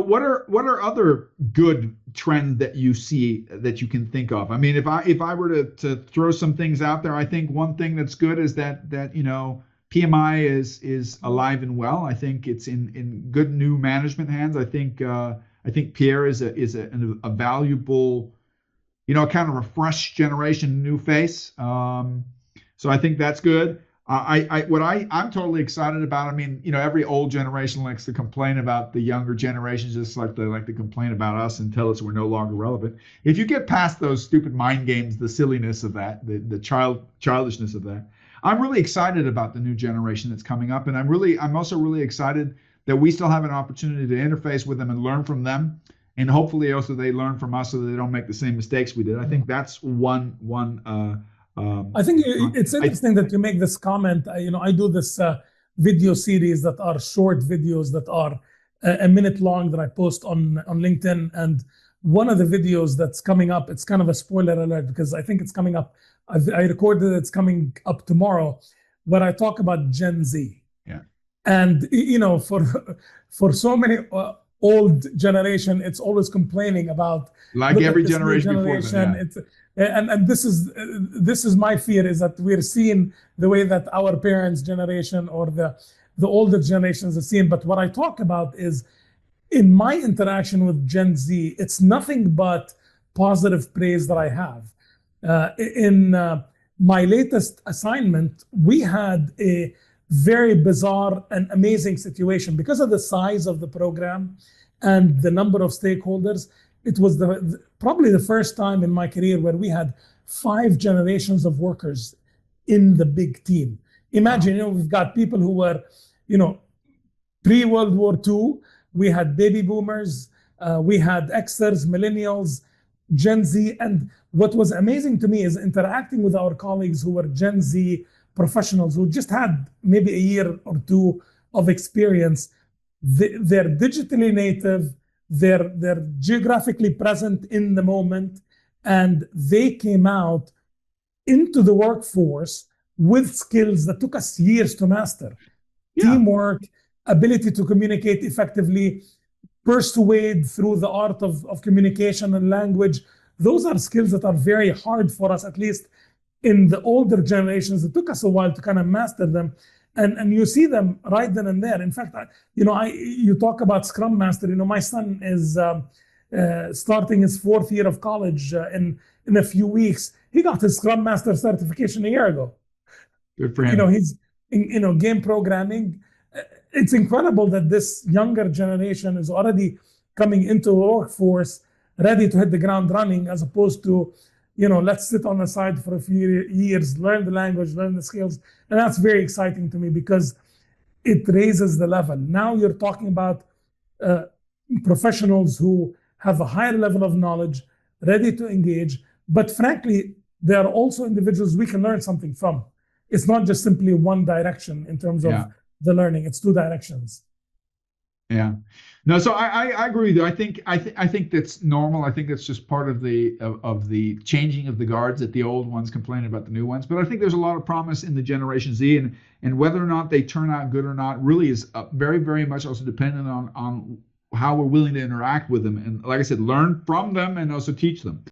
What are other good trends that you see that you can think of? I mean, if I were to throw some things out there, I think one thing that's good is that PMI is alive and well. I think it's in good new management hands. I think Pierre is a valuable, kind of a fresh generation, new face. So I think that's good. I'm totally excited about. I mean, every old generation likes to complain about the younger generations, just like they like to complain about us and tell us we're no longer relevant. If you get past those stupid mind games, the silliness of that, the childishness of that, I'm really excited about the new generation that's coming up, and I'm also really excited that we still have an opportunity to interface with them and learn from them, and hopefully also they learn from us so that they don't make the same mistakes we did. I think that's one. I think it's interesting that you make this comment. I do this video series that are short videos that are a minute long that I post on LinkedIn. And one of the videos that's coming up, it's kind of a spoiler alert because I think it's coming up. I recorded it's coming up tomorrow, where I talk about Gen Z. Yeah. And for so many old generation, it's always complaining about like every generation before them. Yeah. And this is my fear, is that we're seeing the way that our parents' generation or the older generations are seeing. But what I talk about is, in my interaction with Gen Z, it's nothing but positive praise that I have. In my latest assignment, we had a very bizarre and amazing situation because of the size of the program and the number of stakeholders. It was probably the first time in my career where we had 5 generations of workers in the big team. Imagine, we've got people who were, pre-World War II. We had baby boomers, we had Xers, millennials, Gen Z. And what was amazing to me is interacting with our colleagues who were Gen Z professionals who just had maybe a year or two of experience. They're digitally native, they're geographically present in the moment, and they came out into the workforce with skills that took us years to master. Yeah. Teamwork, ability to communicate effectively, persuade through the art of communication and language. Those are skills that are very hard for us, at least in the older generations. It took us a while to kind of master them. And you see them right then and there. In fact, you talk about Scrum Master. My son is starting his 4th year of college in a few weeks. He got his Scrum Master certification a year ago. Good for him. He's in game programming. It's incredible that this younger generation is already coming into a workforce ready to hit the ground running, as opposed to, let's sit on the side for a few years, learn the language, learn the skills. And that's very exciting to me because it raises the level. Now you're talking about professionals who have a higher level of knowledge, ready to engage. But frankly, they are also individuals we can learn something from. It's not just simply one direction in terms of the learning. It's 2 directions. Yeah. No, so I agree with you. I think that's normal. I think that's just part of the changing of the guards, that the old ones complain about the new ones. But I think there's a lot of promise in the Generation Z, and whether or not they turn out good or not really is very, very much also dependent on how we're willing to interact with them. And like I said, learn from them and also teach them.